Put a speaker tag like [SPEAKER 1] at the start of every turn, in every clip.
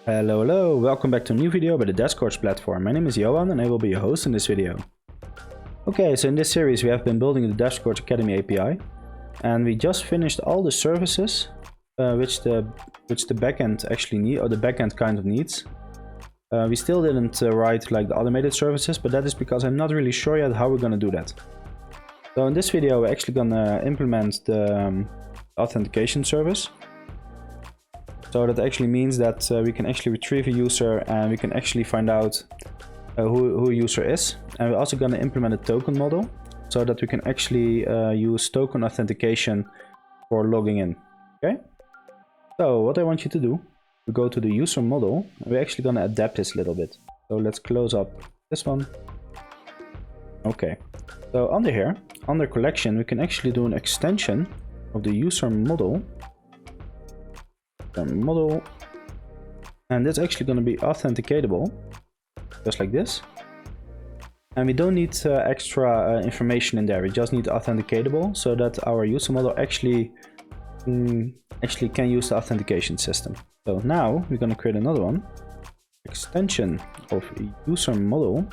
[SPEAKER 1] Hello, welcome back to a new video by the Devscorch platform. My name is Johan and I will be your host in this video. Okay, so in this series we have been building the Devscorch Academy API and we just finished all the services which the backend actually need, or the backend kind of needs. We still didn't write like the automated services, but that is because I'm not really sure yet how we're gonna do that. So in this video we're actually gonna implement the authentication service. So that actually means that we can actually retrieve a user and we can actually find out who a user is. And we're also going to implement a token model so that we can actually use token authentication for logging in. Okay. So what I want you to do, we go to the user model and we're actually going to adapt this a little bit. So let's close up this one. Okay. So under here, under collection, we can actually do an extension of the user model. And it's actually going to be authenticatable just like this, and we don't need extra information in there. We just need authenticatable so that our user model actually can use the authentication system. So now we're going to create another one, extension of user model,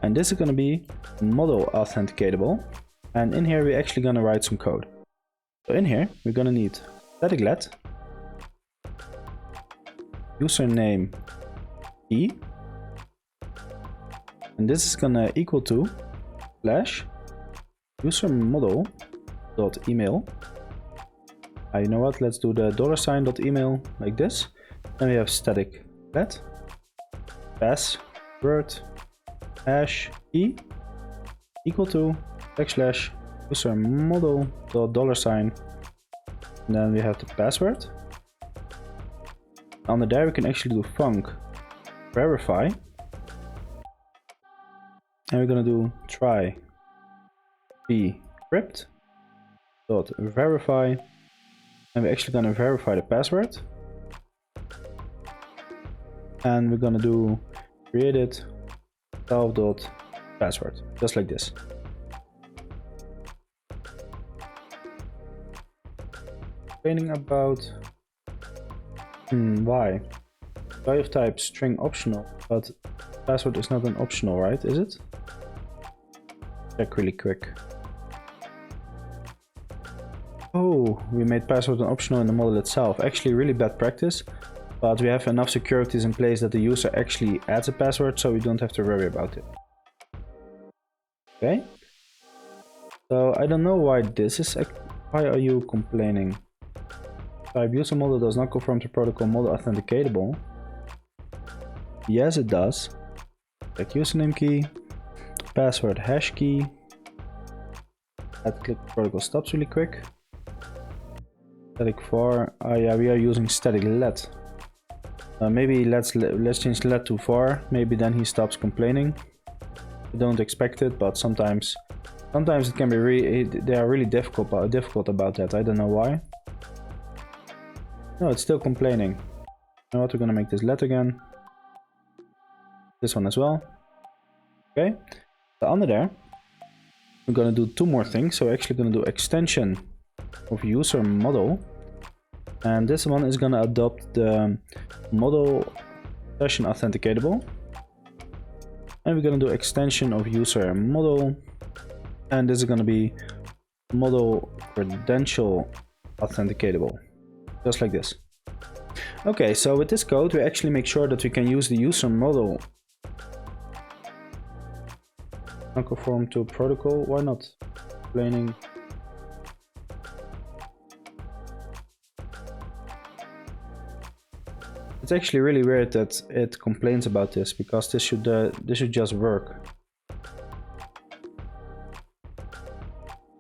[SPEAKER 1] and this is going to be model authenticatable, and in here we're actually going to write some code. So in here we're going to need static let username key, and this is gonna equal to slash user model dot email. You know what, let's do the $.email like this. Then we have static let password hash key equal to backslash user model dot $, and then we have the password. Under there we can actually do func verify, and we're gonna do try bcrypt dot verify, and we're actually gonna verify the password, and we're gonna do created self dot password just like this. Explaining about why of type string optional, but password is not an optional, right? Is it? Check really quick. Oh, we made password an optional in the model itself. Actually really bad practice, but we have enough securities in place that the user actually adds a password, so we don't have to worry about it. Okay, so I don't know why this is, why are you complaining? Type user model does not confirm the protocol model authenticatable. Yes, it does. Check username key, password hash key. Let's click protocol stops really quick. Static for, yeah, we are using static let. Maybe let's change let to for. Maybe then he stops complaining. We don't expect it, but sometimes it can be they are really difficult about that. I don't know why. No, it's still complaining. You know what, we're gonna make this let again. This one as well. Okay. So under there, we're gonna do two more things. So we're actually gonna do extension of user model. And this one is gonna adopt the model session authenticatable. And we're gonna do extension of user model. And this is gonna be model credential authenticatable. Just like this. Okay, so with this code we actually make sure that we can use the user model. Not conform to protocol, why not? Explaining. It's actually really weird that it complains about this, because this should just work.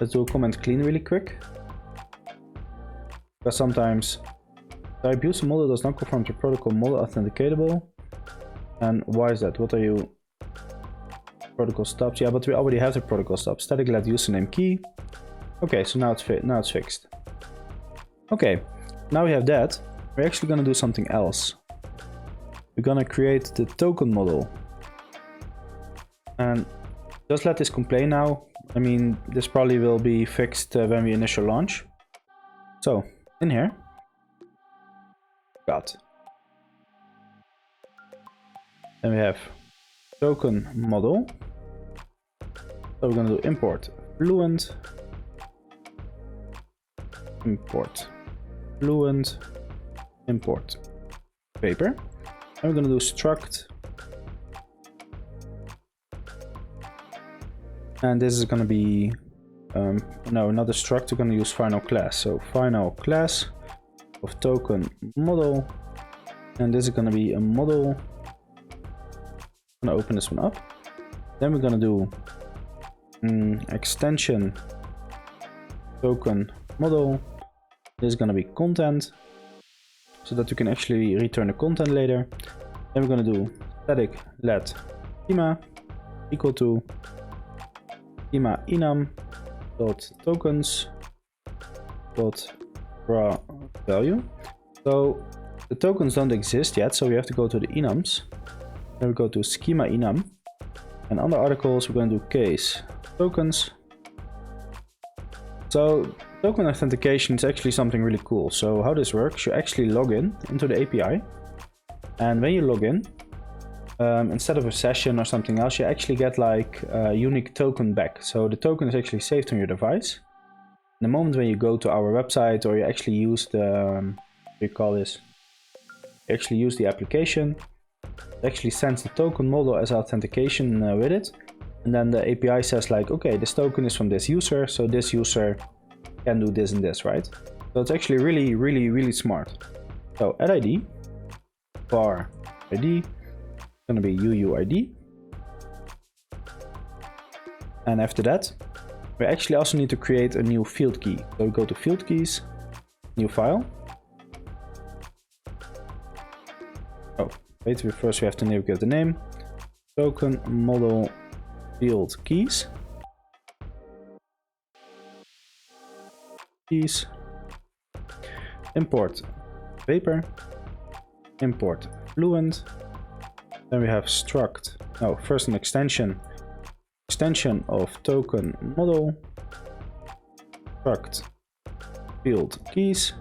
[SPEAKER 1] Let's do a comment clean really quick. Because sometimes type user model does not conform to protocol model authenticatable. And why is that? What are you? Protocol stops. Yeah, but we already have the protocol stops. Static let username key. Okay, so now it's fixed. Okay, now we have that. We're actually gonna do something else. We're gonna create the token model. And just let this complain now. I mean, this probably will be fixed when we initial launch. So in here, got Then we have token model. So we're gonna do import fluent, import fluent, import paper. And we're gonna do struct. And this is gonna be, no, not a struct, we're gonna use final class. So final class of token model. And this is gonna be a model. I'm gonna open this one up. Then we're gonna do extension token model. This is gonna be content, so that you can actually return the content later. Then we're gonna do static let schema equal to schema enum dot tokens dot raw value. So the tokens don't exist yet, so we have to go to the enums. Then we go to schema enum, and under articles we're going to do case tokens. So token authentication is actually something really cool. So how this works, you actually log in into the API, and when you log in, instead of a session or something else, you actually get like a unique token back. So the token is actually saved on your device. The moment when you go to our website, or you actually use the, what do you call this? You actually use the application, it actually sends the token model as authentication with it. And then the API says like, okay, this token is from this user, so this user can do this and this, right? So it's actually really smart. So add ID, var ID, gonna be UUID. And after that, we actually also need to create a new field key. So we go to field keys, new file. Oh, wait, first we have to give the name. Token model field keys. Import paper, import fluent. Then we have struct, no, first an extension of token model, struct field keys.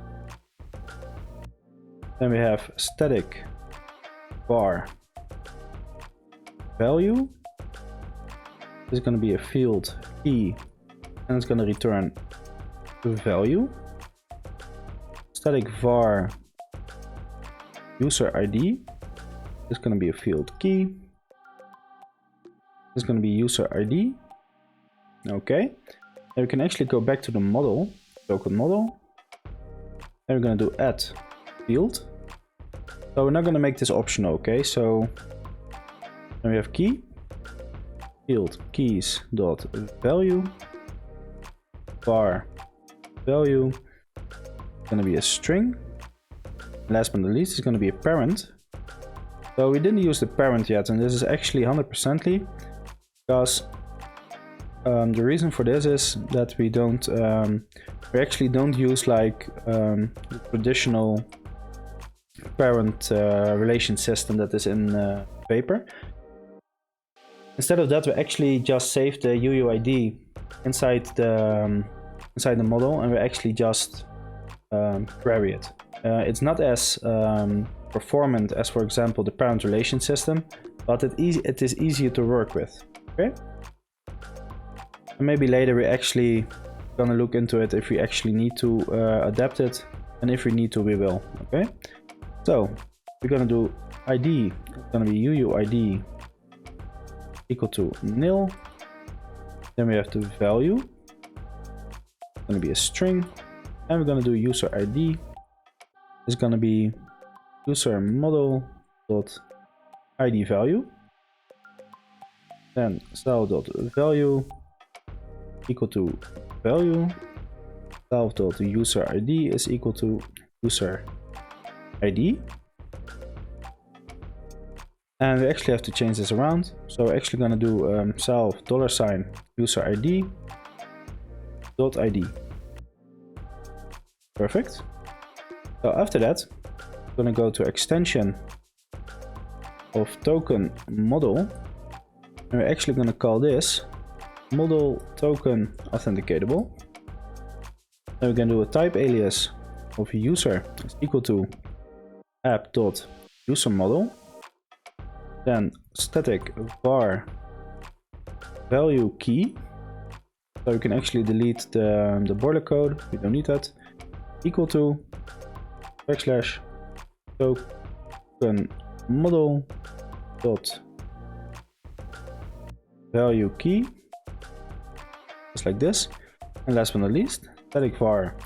[SPEAKER 1] Then we have static var value. This is going to be a field key, and it's going to return the value. Static var user ID. This is going to be a field key. This is going to be user ID. Okay. Then we can actually go back to the model, token model. Then we're going to do add field. So we're not going to make this optional, okay? So then we have key, field keys dot value, var value, it's going to be a string. Last but not least, it's going to be a parent. So we didn't use the parent yet, and this is actually 100%ly, because the reason for this is that we actually don't use like the traditional parent relation system that is in paper. Instead of that, we actually just save the UUID inside the model, and we actually just query it. It's not as performant as, for example, the parent relation system, but it is easier to work with. Okay. And maybe later we're actually gonna look into it if we actually need to adapt it, and if we need to, we will. Okay. So we're gonna do ID. It's gonna be UUID equal to nil. Then we have the value. It's gonna be a string, and we're gonna do user ID. It's gonna be user model dot ID value. Then self dot value equal to value. Self dot user ID is equal to user ID. And we actually have to change this around. So we're actually gonna do self $ user ID dot ID. Perfect. So after that, I'm gonna go to extension of token model, and we're actually gonna call this model token authenticatable. Then we're gonna do a type alias of user is equal to app.userModel. Then Then static var value key. So we can actually delete the border code. We don't need that. Equal to backslash token model dot value key. Just like this. And last but not least, static var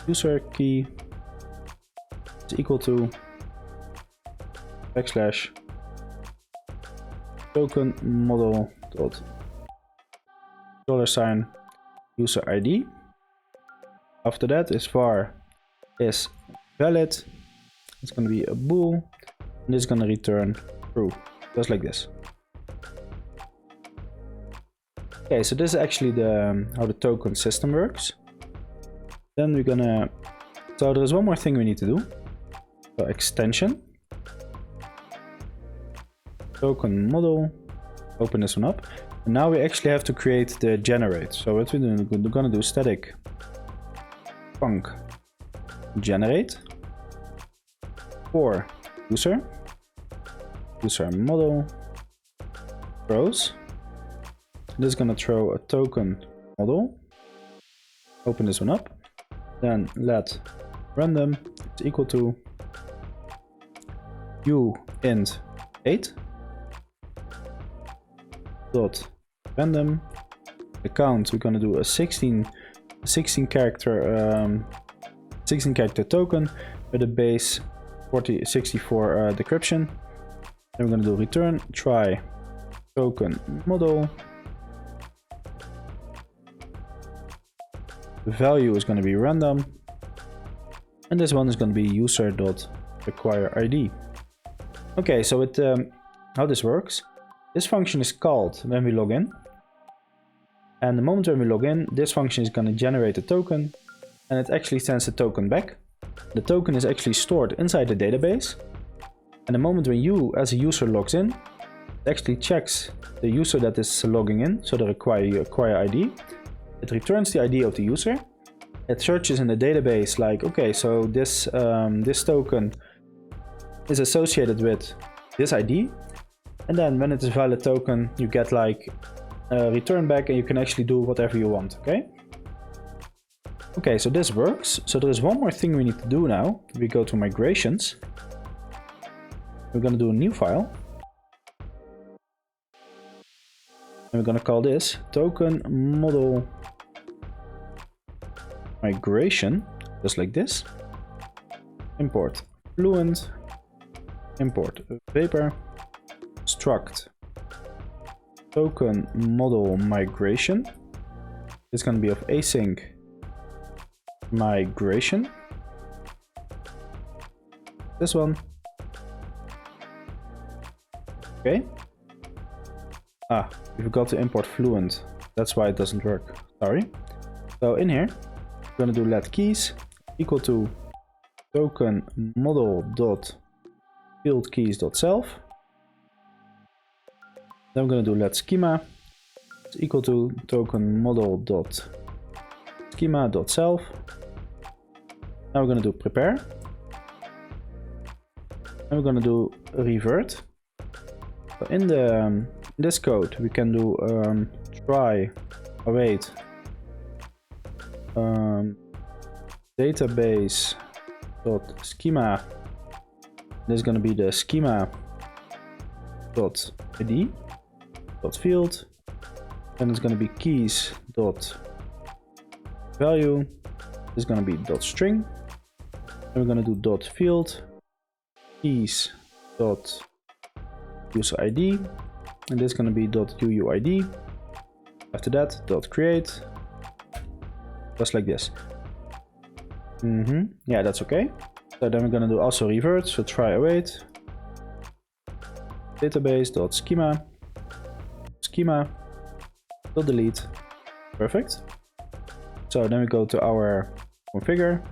[SPEAKER 1] user key is equal to backslash token model dot $sign user ID. After that is var is valid. It's going to be a bool, and it's going to return true, just like this. Okay, so this is actually how the token system works. Then we're gonna, so there's one more thing we need to do. So extension, token model, open this one up. And now we actually have to create the generate. So what we're doing, we're gonna do static func generate for user model throws. This is gonna throw a token model. Open this one up. Then let random is equal to int 8 dot random. The count, we're gonna do a 16 character token with a base 64 decryption. Then we're gonna do return try token model. The value is going to be random, and this one is going to be user.requireID. Okay, so how this works, this function is called when we log in, and the moment when we log in, this function is going to generate a token, and it actually sends the token back. The token is actually stored inside the database, and the moment when you as a user logs in, it actually checks the user that is logging in, so the require ID. It returns the ID of the user. It searches in the database like, okay, so this token is associated with this ID. And then when it is a valid token, you get like a return back, and you can actually do whatever you want, okay? Okay, so this works. So there is one more thing we need to do now. We go to migrations. We're gonna do a new file. And we're gonna call this token model migration, just like this. Import fluent, import vapor, struct token model migration. It's gonna be of async migration. This one. Okay. We forgot to import fluent. That's why it doesn't work. Sorry. So in here, we're gonna do let keys equal to token model dot field keys dot self. Then we're gonna do let schema is equal to token model dot schema dot self. Now we're gonna do prepare. And we're gonna do revert. So in this code we can do try await database dot schema. This is going to be the schema dot id dot field. Then it's going to be keys dot value. This is going to be dot string. And we're going to do dot field keys dot user ID, and this is going to be .uuid. After that, .create, just like this. Yeah, that's okay. So then we're going to do also revert, so try await database.schema delete. Perfect. So then we go to our configure,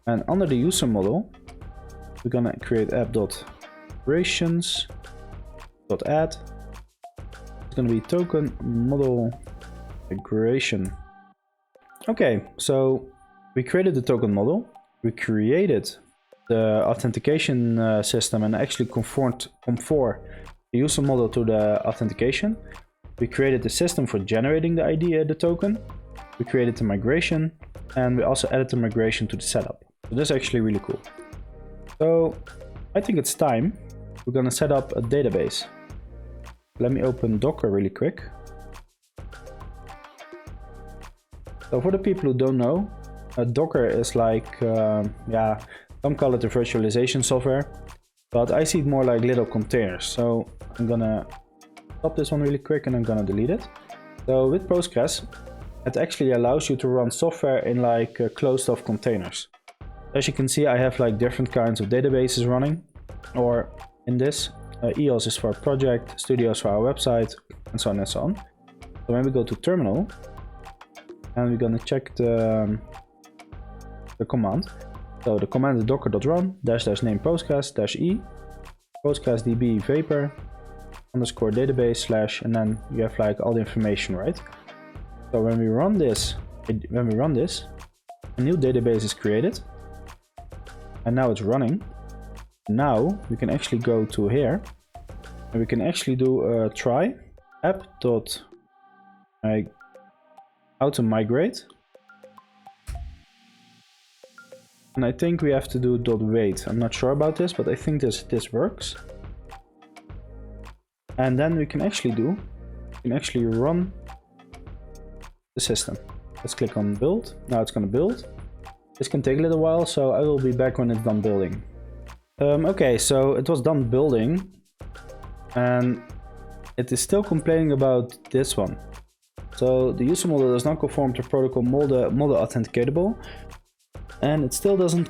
[SPEAKER 1] and under the user model we're going to create app.operations.add. It's going to be token model migration. Okay, so we created the token model, we created the authentication system and actually conform the user model to the authentication. We created the system for generating the ID, the token. We created the migration, and we also added the migration to the setup. So this is actually really cool. So I think it's time. We're gonna set up a database. Let me open Docker really quick. So for the people who don't know, Docker is like, some call it the virtualization software, but I see it more like little containers. So I'm gonna stop this one really quick and I'm gonna delete it. So with Postgres, it actually allows you to run software in like closed off containers. As you can see, I have like different kinds of databases running, or in this, EOS is for our project, Studios for our website, and so on and so on. So when we go to terminal, and we're gonna check the command. So the command is docker.run --name postgres -e postgres-db vapor _ database / and then you have like all the information, right? So when we run this, a new database is created, and now it's running. Now we can actually go to here, and we can actually do a try how to migrate. And I think we have to do .wait. I'm not sure about this, but I think this works. And then we can actually run the system. Let's click on build. Now it's gonna build. This can take a little while, so I will be back when it's done building. Okay, so it was done building, and it is still complaining about this one. So the user model does not conform to protocol model authenticatable, and it still doesn't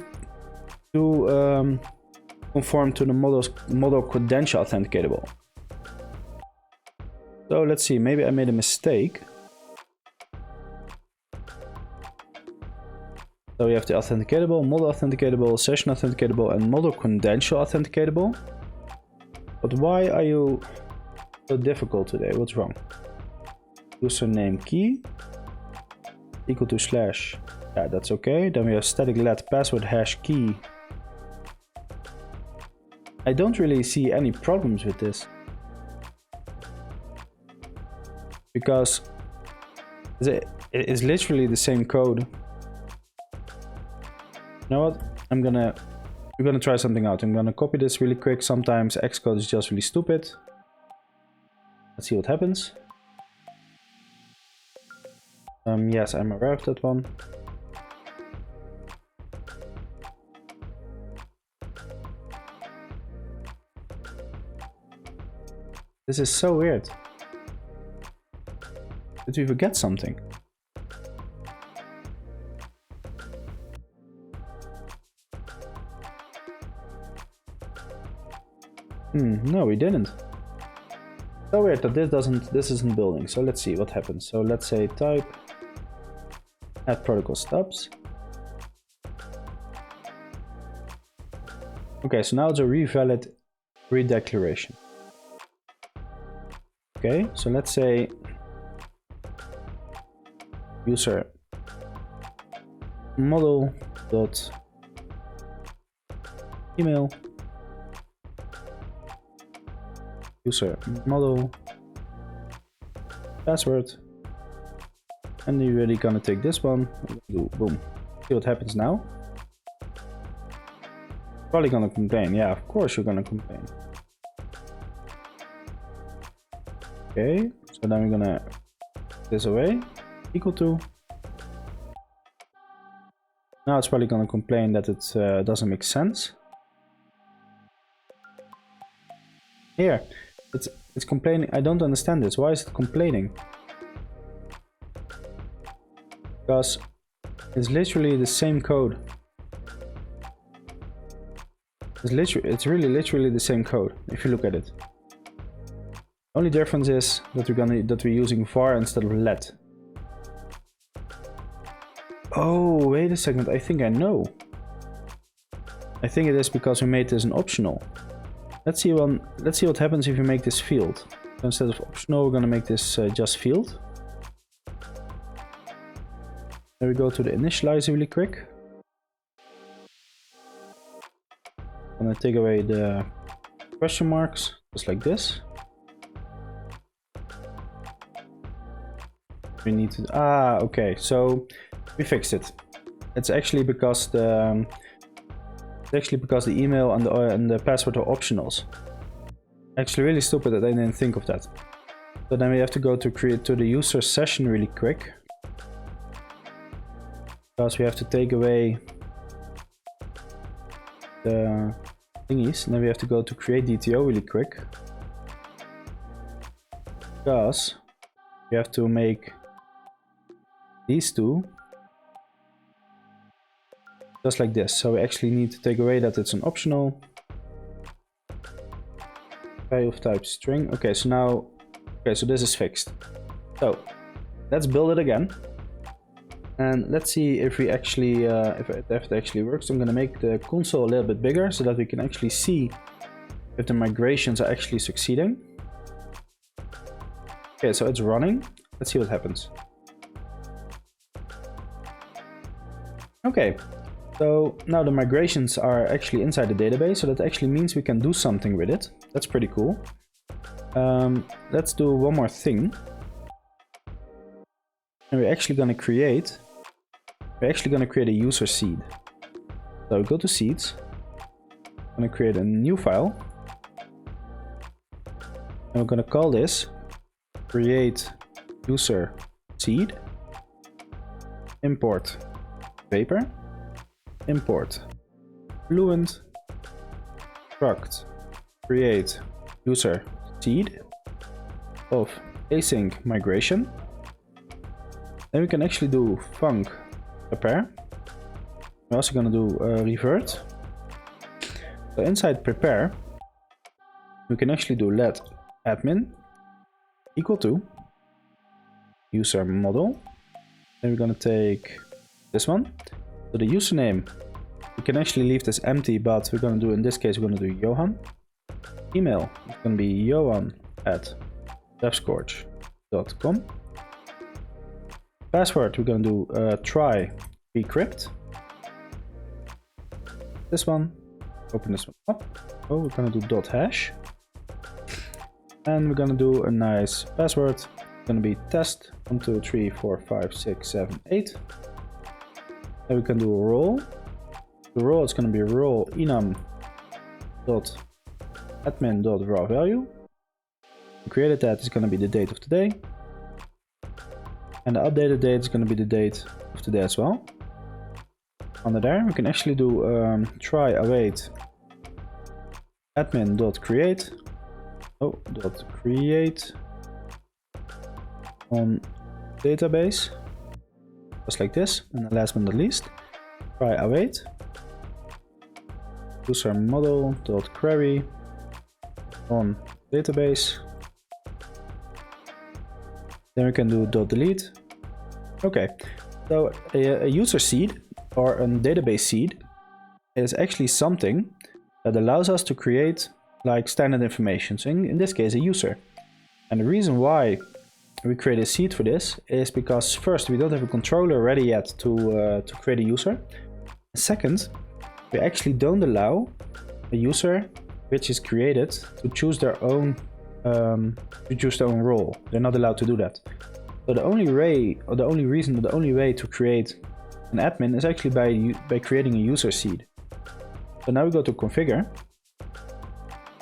[SPEAKER 1] conform to the model credential authenticatable. So let's see, maybe I made a mistake. So we have the authenticatable, model authenticatable, session authenticatable, and model credential authenticatable. But why are you so difficult today? What's wrong? Username key equal to /. Yeah, that's okay. Then we have static let password hash key. I don't really see any problems with this, because it is literally the same code. You know what? We're gonna try something out. I'm gonna copy this really quick. Sometimes Xcode is just really stupid. Let's see what happens. Yes, I'm aware of that one. This is so weird. Did we forget something? No, we didn't. So weird that this isn't building. So let's see what happens. So let's say type add protocol stubs. Okay, so now it's a revalid redeclaration. Okay, so let's say user model dot email user model password, and you're really gonna take this one, do boom. See what happens now. Probably gonna complain. Yeah, of course you're gonna complain. Okay, so then we're gonna put this away, equal to. Now it's probably gonna complain that it doesn't make sense. Here, it's complaining. I don't understand this. Why is it complaining? Because it's literally the same code. It's really literally the same code if you look at it. Only difference is that we're using var instead of let. Oh, wait a second. I think I know. I think it is because we made this an optional. Let's see what happens if you make this field. So instead of optional, we're gonna make this just field. Then we go to the initializer really quick. I'm gonna take away the question marks, just like this. We need to, okay, so we fixed it. It's actually because the email and the password are optionals. Actually really stupid that I didn't think of that. So then we have to go to the user session really quick. Because we have to take away the thingies. And then we have to go to create DTO really quick. Because we have to make these two just like this. So we actually need to take away that it's an optional. Array of type string. Okay, so now, okay, so this is fixed. So let's build it again. And let's see if we actually, if it actually works. I'm gonna make the console a little bit bigger so that we can actually see if the migrations are actually succeeding. Okay, so it's running. Let's see what happens. Okay, so now the migrations are actually inside the database, so that actually means we can do something with it. That's pretty cool. Let's do one more thing. And we're actually gonna create a user seed. So we go to seeds. I'm gonna create a new file. And we're gonna call this create user seed. Import paper. Import fluent struct create user seed of async migration. Then we can actually do func prepare. We're also going to do revert. So inside prepare we can actually do let admin equal to user model. Then we're going to take this one. So the username, we can actually leave this empty, but we're going to do, in this case, we're going to do Johan. Email is going to be johan@devscorch.com. Password, we're going to do try decrypt. This one, open this one up. Oh, we're going to do .hash. And we're going to do a nice password. It's going to be test 1, 2, 3, 4, 5, 6, 7, 8. Then we can do a role. The role is going to be role enum.admin.raw value. We created that is going to be the date of today. And the updated date is going to be the date of today as well. Under there, we can actually do try await admin.create. Oh, .create on database. Just like this, and then last but not least, try await user model dot query on database. Then we can do dot delete. Okay, so a user seed or a database seed is actually something that allows us to create like standard information. So in this case, a user. And the reason why we create a seed for this is because first, we don't have a controller ready yet to create a user. Second, we actually don't allow a user which is created to choose their own role. They're not allowed to do that. So the only way to create an admin is actually by creating a user seed. So now we go to configure.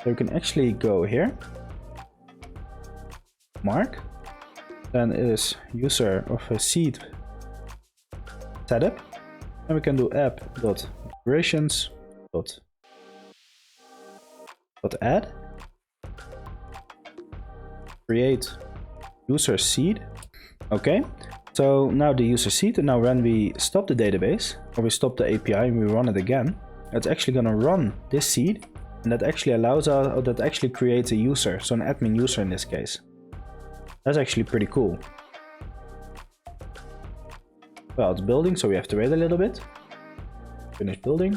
[SPEAKER 1] So we can actually go here, mark. Then it is user of a seed setup, and we can do app.migrations.add create user seed. Okay, so now the user seed, and now when we stop the database or we stop the API and we run it again, it's actually going to run this seed, and that actually allows us, or that actually creates a user, so an admin user in this case. That's actually pretty cool. Well, it's building, so we have to wait a little bit. Finish building.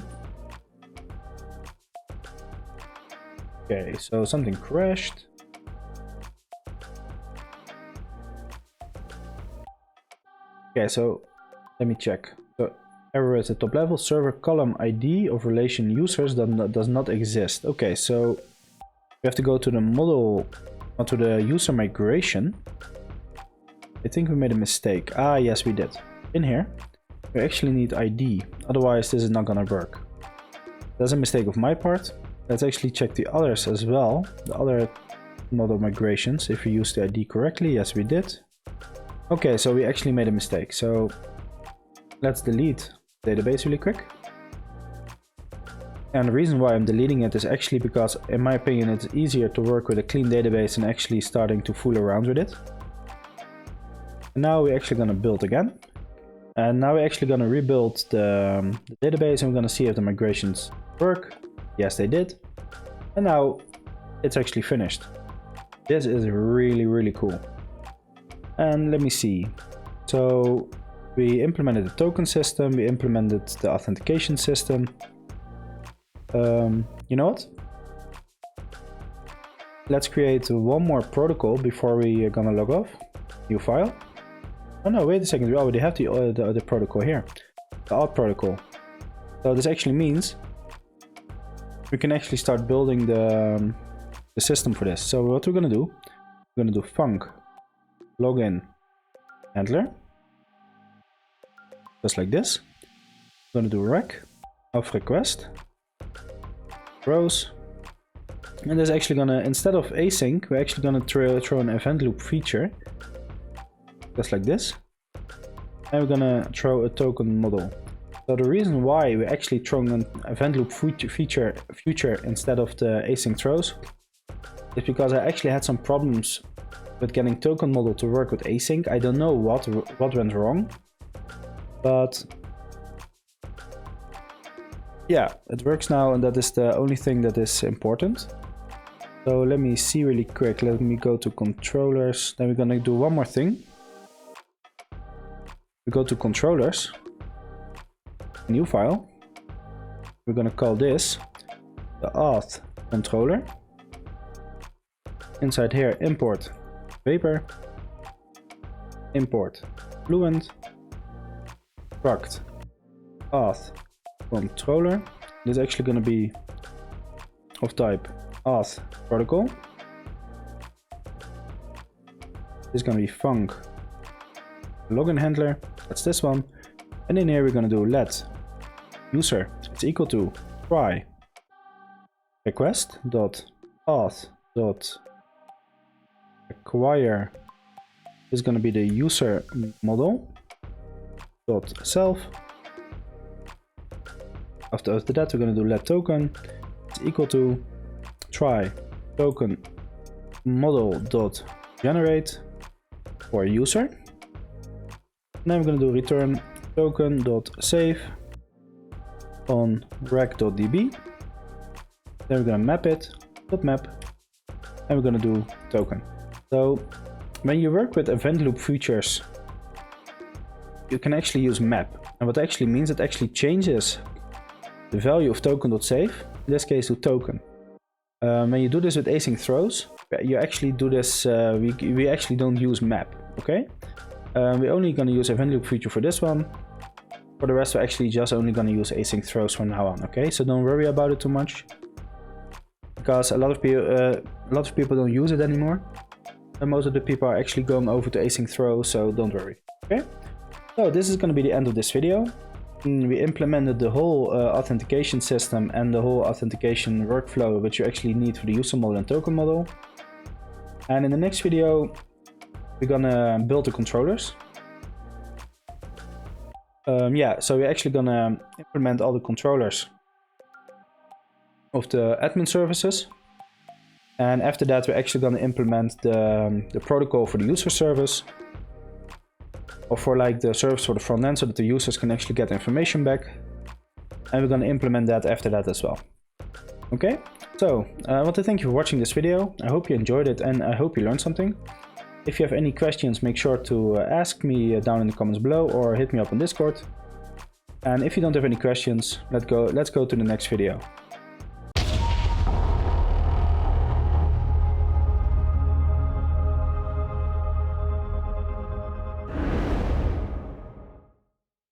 [SPEAKER 1] Okay, so something crashed. Okay, so let me check. So Error is at top level. Server column ID of relation users does not exist. Okay, so we have to go to the model, or to the user migration. I think we made a mistake. Ah, yes, we did. In here, we actually need ID. Otherwise, this is not gonna work. That's a mistake of my part. Let's actually check the others as well. The other model migrations, if we used the ID correctly. Yes, we did. Okay, so we actually made a mistake. So let's delete the database really quick. And the reason why I'm deleting it is actually because, in my opinion, it's easier to work with a clean database than actually starting to fool around with it. And now we're actually gonna build again. And now we're actually gonna rebuild the database, and we're gonna see if the migrations work. Yes, they did. And now it's actually finished. This is really, really cool. And let me see. So we implemented the token system, we implemented the authentication system. You know what? Let's create one more protocol before we are gonna log off. New file. Oh no, wait a second, we already have the other protocol here. The auth protocol. So this actually means we can actually start building the system for this. So what we're gonna do, we're gonna do func login handler. Just like this. We're gonna do rec of request rows. And this is actually gonna, instead of async, we're actually gonna throw an event loop feature. Just like this. And we're gonna throw a token model. So the reason why we're actually throwing an event loop feature instead of the async throws is because I actually had some problems with getting token model to work with async. I don't know what went wrong, but yeah, it works now, and that is the only thing that is important. So let me see really quick. Let me go to controllers. Then we're gonna do one more thing. We go to controllers, new file. We're gonna call this the auth controller. Inside here, import vapor, import fluent, struct auth controller. This is actually gonna be of type auth protocol. This is gonna be func login handler. That's this one. And in here we're gonna do let user is equal to try request dot auth dot acquire is gonna be the user model dot self. After that we're gonna do let token is equal to try token model dot generate for user. And then we're gonna do return token dot save on rec.db. Then we're gonna map it dot map, and we're gonna do token. So when you work with event loop features, you can actually use map, and what that actually means, it actually changes the value of token.save, in this case to token. When you do this with async throws, you actually do this, we actually don't use map, okay? We're only gonna use event loop feature for this one. For the rest, we're actually just only gonna use async throws from now on, okay? So don't worry about it too much, because a lot of people don't use it anymore, and most of the people are actually going over to async throws, so don't worry, okay? So this is gonna be the end of this video. We implemented the whole authentication system and the whole authentication workflow which you actually need for the user model and token model. And in the next video, we're gonna build the controllers. Yeah, so we're actually gonna implement all the controllers of the admin services. And after that, we're actually gonna implement the protocol for the user service, or for like the service for the front end, so that the users can actually get information back. And we're gonna implement that after that as well. Okay, so I want to thank you for watching this video. I hope you enjoyed it, and I hope you learned something. If you have any questions, make sure to ask me down in the comments below, or hit me up on Discord. And if you don't have any questions, let's go to the next video.